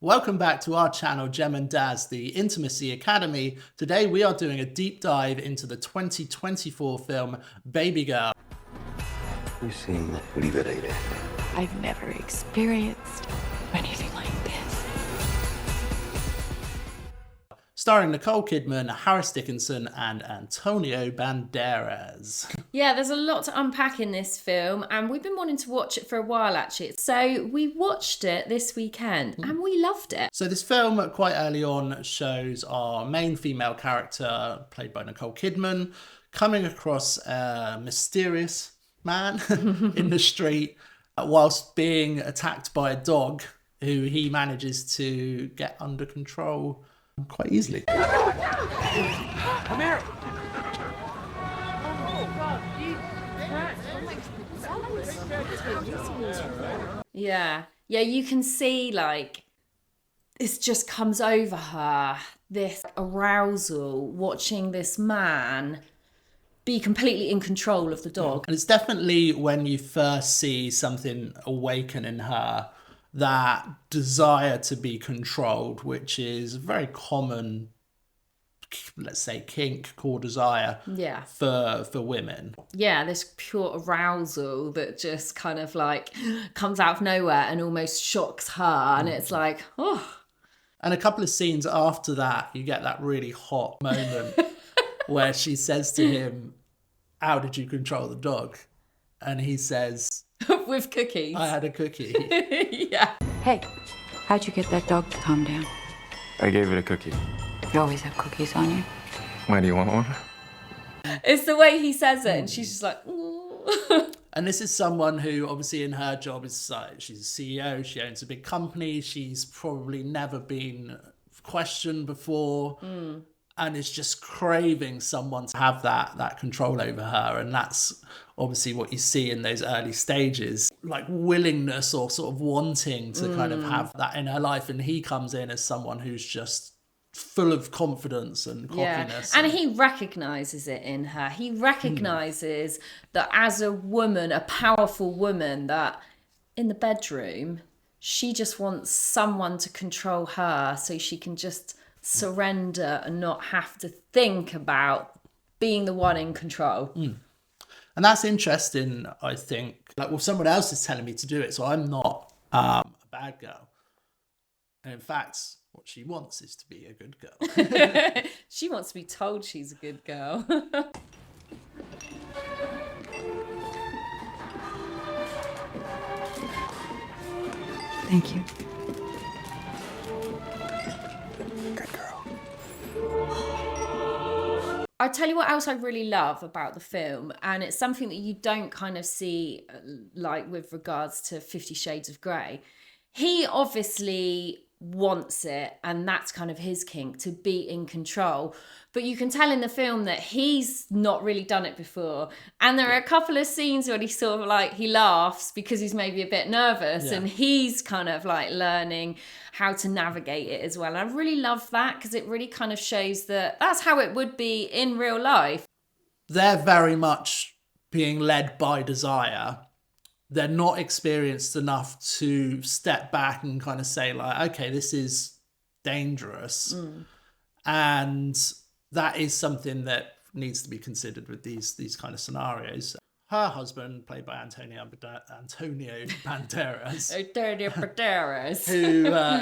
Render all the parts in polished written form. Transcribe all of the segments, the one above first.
Welcome back to our channel, Jem Daz, the Intimacy Academy. Today we are doing a deep dive into the 2024 film Babygirl. You seem liberated. I've never experienced anything like this. Starring Nicole Kidman, Harris Dickinson, and Antonio Banderas. Yeah, there's a lot to unpack in this film, and we've been wanting to watch it for a while, actually. So we watched it this weekend, and we loved it. So this film, quite early on, shows our main female character, played by Nicole Kidman, coming across a mysterious man in the street whilst being attacked by a dog who he manages to get under control quite easily. Come here. Yeah, you can see, like, this just comes over her, this arousal, watching this man be completely in control of the dog. And it's definitely when you first see something awaken in her, that desire to be controlled, which is a very common, let's say, kink, core desire for women. Yeah, this pure arousal that just kind of like comes out of nowhere and almost shocks her. And it's like, oh. And a couple of scenes after that, you get that really hot moment where she says to him, "How did you control the dog?" And he says, with cookies. "I had a cookie." Yeah. Hey, how'd you get that dog to calm down? I gave it a cookie. You always have cookies on you. Why do you want one? It's the way he says it, and she's just like, ooh. And this is someone who, obviously, in her job is she's a CEO. She owns a big company. She's probably never been questioned before, and is just craving someone to have that control over her. And that's obviously what you see in those early stages, like willingness or sort of wanting to kind of have that in her life. And he comes in as someone who's just full of confidence and cockiness. And he recognises it in her. He recognises that as a woman, a powerful woman, that in the bedroom, she just wants someone to control her so she can just surrender and not have to think about being the one in control. And that's interesting, I think. Like, well, someone else is telling me to do it, so I'm not a bad girl. And in fact, what she wants is to be a good girl. She wants to be told she's a good girl. Thank you. Good girl. I tell you what else I really love about the film, and it's something that you don't kind of see, like with regards to 50 Shades of Grey. He obviously wants it, and that's kind of his kink, to be in control. But you can tell in the film that he's not really done it before. And there are a couple of scenes where he sort of like, he laughs because he's maybe a bit nervous, and he's kind of like learning how to navigate it as well. And I really love that because it really kind of shows that that's how it would be in real life. They're very much being led by desire. They're not experienced enough to step back and kind of say, like, okay, this is dangerous. And that is something that needs to be considered with these kind of scenarios. Her husband, played by Antonio Banderas, Antonio Banderas.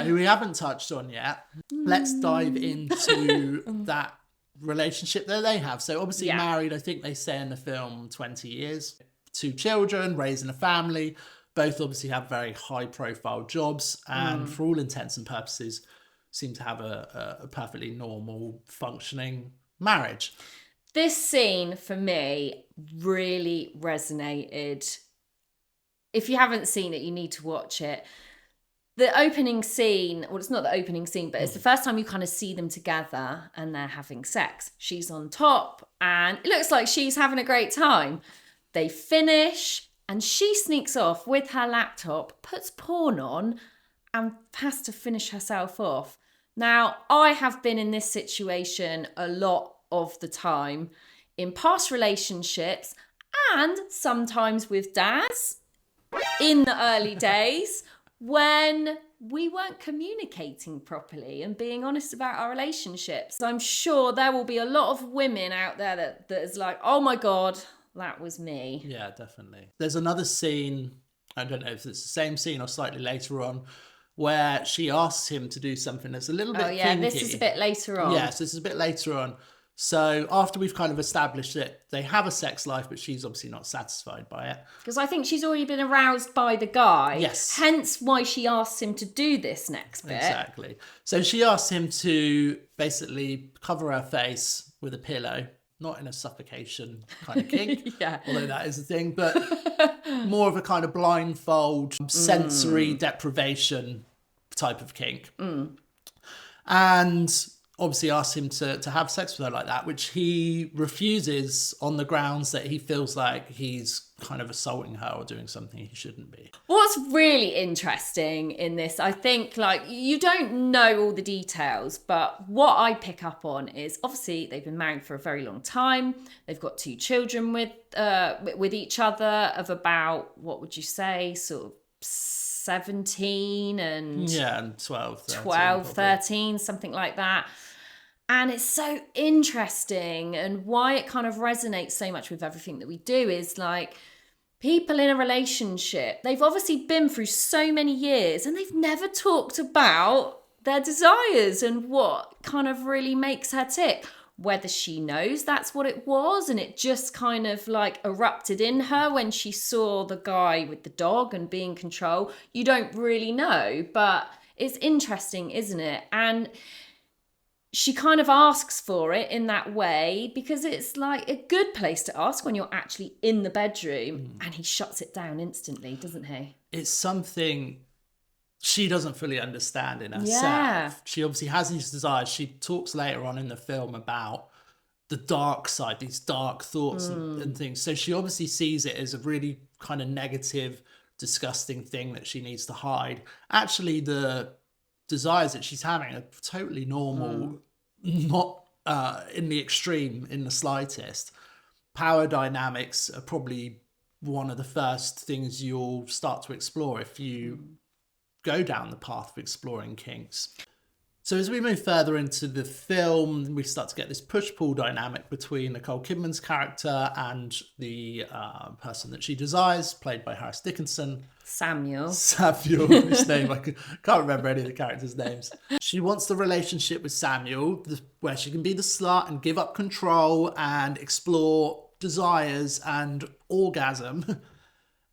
who we haven't touched on yet. Let's dive into that relationship that they have. So obviously married, I think they say in the film, 20 years. 2 children, raising a family. Both obviously have very high profile jobs, and for all intents and purposes seem to have a perfectly normal functioning marriage. This scene for me really resonated. If you haven't seen it, you need to watch it. The opening scene, well, it's not the opening scene, but it's the first time you kind of see them together and they're having sex. She's on top and it looks like she's having a great time. They finish and she sneaks off with her laptop, puts porn on, and has to finish herself off. Now, I have been in this situation a lot of the time in past relationships and sometimes with dads in the early days when we weren't communicating properly and being honest about our relationships. So I'm sure there will be a lot of women out there that is like, oh my God, that was me. Yeah, definitely. There's another scene, I don't know if it's the same scene or slightly later on, where she asks him to do something that's a little bit kinky. This is a bit later on. Yes, this is a bit later on. So after we've kind of established that they have a sex life, but she's obviously not satisfied by it. Because I think she's already been aroused by the guy. Yes. Hence why she asks him to do this next bit. Exactly. So she asks him to basically cover her face with a pillow, not in a suffocation kind of kink, Yeah. although that is a thing, but more of a kind of blindfold, sensory deprivation type of kink. And obviously asks him to have sex with her like that, which he refuses on the grounds that he feels like he's kind of assaulting her or doing something he shouldn't be. What's really interesting in this, I think, like, you don't know all the details, but what I pick up on is obviously they've been married for a very long time. They've got 2 children with each other of about, what would you say, sort of 17 and... Yeah, and 12, 13. 12, 13, something like that. And it's so interesting, and why it kind of resonates so much with everything that we do is like, people in a relationship, they've obviously been through so many years and they've never talked about their desires and what kind of really makes her tick. Whether she knows that's what it was and it just kind of like erupted in her when she saw the guy with the dog and being in control, you don't really know. But it's interesting, isn't it? And she kind of asks for it in that way because it's like a good place to ask when you're actually in the bedroom, and he shuts it down instantly, doesn't he? It's something she doesn't fully understand in herself. Yeah. She obviously has these desires. She talks later on in the film about the dark side, these dark thoughts and things. So she obviously sees it as a really kind of negative, disgusting thing that she needs to hide. Actually, the desires that she's having are totally normal, not in the extreme in the slightest. Power dynamics are probably one of the first things you'll start to explore if you go down the path of exploring kinks. So as we move further into the film, we start to get this push-pull dynamic between Nicole Kidman's character and the person that she desires, played by Harris Dickinson. Samuel, his name, I can't remember any of the characters' names. She wants the relationship with Samuel, where she can be the slut and give up control and explore desires and orgasm.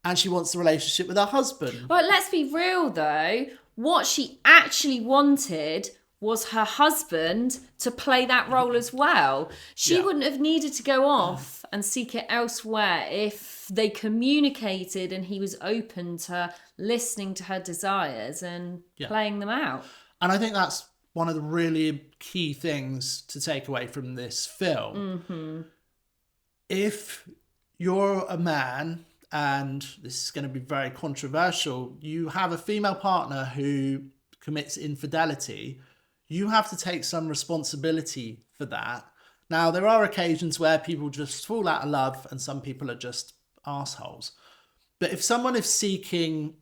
And she wants the relationship with her husband. But let's be real though, what she actually wanted was her husband to play that role as well. She wouldn't have needed to go off and seek it elsewhere if they communicated and he was open to listening to her desires and playing them out. And I think that's one of the really key things to take away from this film. If you're a man, and this is going to be very controversial, you have a female partner who commits infidelity, you have to take some responsibility for that. Now, there are occasions where people just fall out of love and some people are just assholes. But if someone is seeking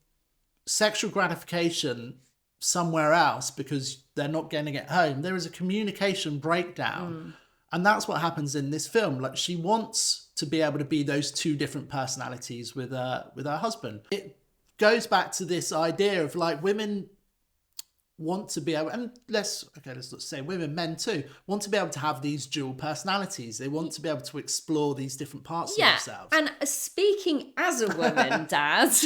sexual gratification somewhere else because they're not getting it home, there is a communication breakdown. And that's what happens in this film. Like, she wants to be able to be those 2 different personalities with her husband. It goes back to this idea of like women want to be able, and let's not say women, men too, want to be able to have these dual personalities. They want to be able to explore these different parts of themselves. And speaking as a woman, Daz,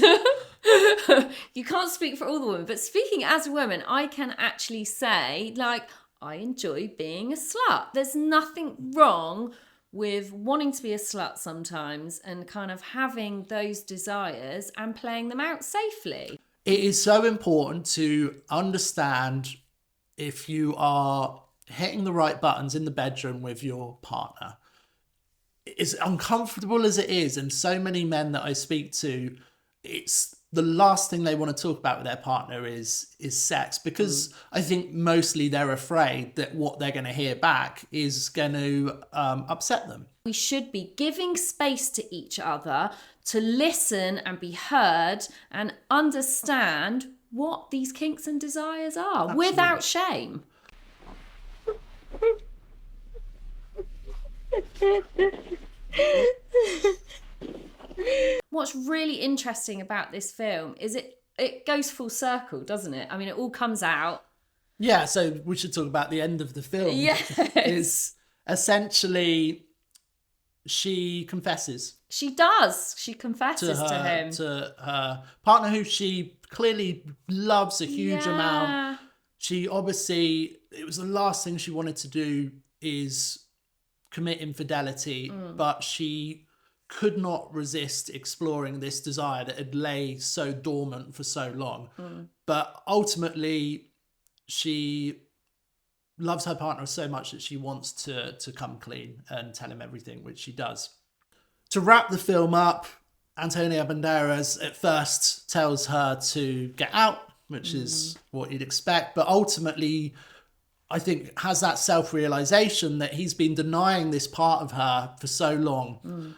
you can't speak for all the women, but speaking as a woman, I can actually say, like, I enjoy being a slut. There's nothing wrong with wanting to be a slut sometimes and kind of having those desires and playing them out safely. It is so important to understand if you are hitting the right buttons in the bedroom with your partner. As uncomfortable as it is, and so many men that I speak to, it's the last thing they want to talk about with their partner is sex, because I think mostly they're afraid that what they're going to hear back is going to upset them. We should be giving space to each other to listen and be heard and understand what these kinks and desires are without shame. What's really interesting about this film is it goes full circle, doesn't it? I mean, it all comes out. Yeah, so we should talk about the end of the film. Yes. Is essentially she confesses. She does. She confesses to him. To her partner, who she clearly loves a huge amount. She obviously, it was the last thing she wanted to do is commit infidelity, but she could not resist exploring this desire that had lay so dormant for so long. But ultimately, she loves her partner so much that she wants to come clean and tell him everything, which she does. To wrap the film up, Antonio Banderas at first tells her to get out, which is what you'd expect, but ultimately I think has that self-realization that he's been denying this part of her for so long.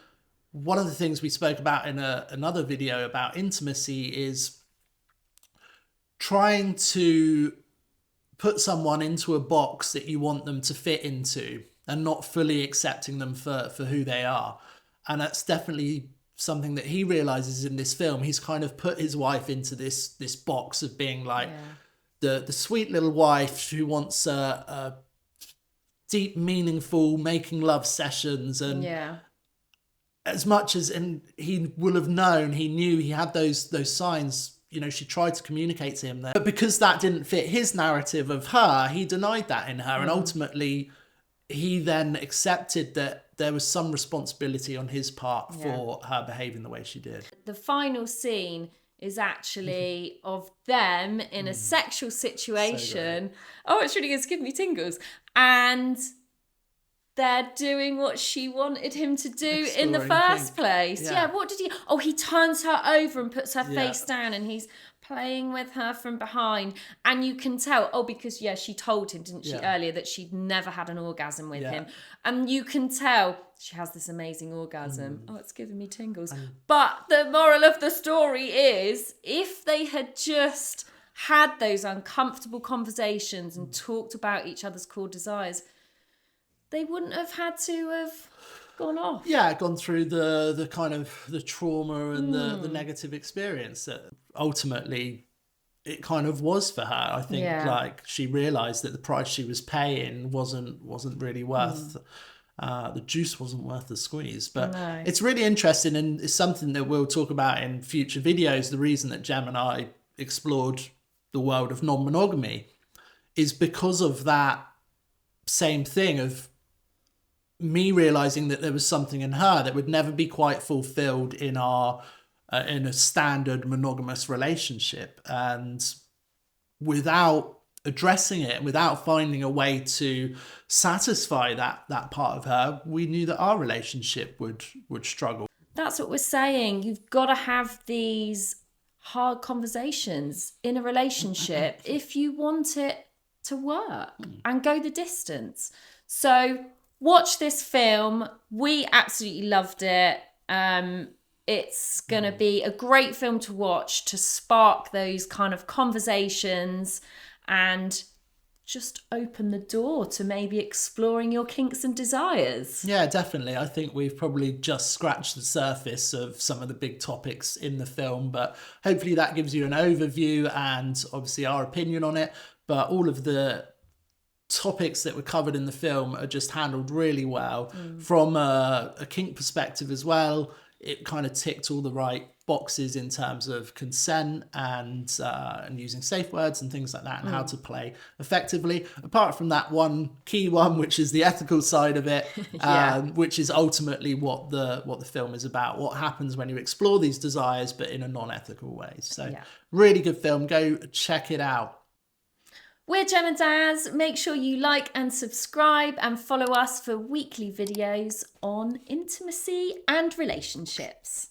One of the things we spoke about in another video about intimacy is trying to put someone into a box that you want them to fit into and not fully accepting them for who they are. And that's definitely something that he realizes in this film. He's kind of put his wife into this box of being like the sweet little wife who wants a deep, meaningful making love sessions. And as much as, and he will have known, he knew he had those signs, you know, she tried to communicate to him there. But because that didn't fit his narrative of her, he denied that in her. And ultimately, he then accepted that there was some responsibility on his part for her behaving the way she did. The final scene is actually of them in a sexual situation. So it's really good. It's giving me tingles. And they're doing what she wanted him to do in the first place. Yeah, what did he... Oh, he turns her over and puts her face down and he's playing with her from behind. And you can tell, because, she told him, didn't she, earlier, that she'd never had an orgasm with him. And you can tell she has this amazing orgasm. Oh, it's giving me tingles. But the moral of the story is, if they had just had those uncomfortable conversations and talked about each other's core desires, they wouldn't have had to have gone off. Yeah, gone through the kind of the trauma and the negative experience that ultimately it kind of was for her. I think like she realised that the price she was paying wasn't really worth the juice wasn't worth the squeeze. But it's really interesting, and it's something that we'll talk about in future videos. The reason that Jem and I explored the world of non-monogamy is because of that same thing of me realizing that there was something in her that would never be quite fulfilled in our in a standard monogamous relationship, and without addressing it, without finding a way to satisfy that part of her, we knew that our relationship would struggle. That's what we're saying. You've got to have these hard conversations in a relationship if you want it to work and go the distance. So watch this film. We absolutely loved it. It's going to be a great film to watch to spark those kind of conversations and just open the door to maybe exploring your kinks and desires. Yeah, definitely. I think we've probably just scratched the surface of some of the big topics in the film, but hopefully that gives you an overview and obviously our opinion on it. But all of the topics that were covered in the film are just handled really well. From a kink perspective as well, it kind of ticked all the right boxes in terms of consent and using safe words and things like that, and how to play effectively. Apart from that one key one, which is the ethical side of it, which is ultimately what the film is about. What happens when you explore these desires, but in a non-ethical way. So really good film. Go check it out. We're Jem Daz. Make sure you like and subscribe and follow us for weekly videos on intimacy and relationships.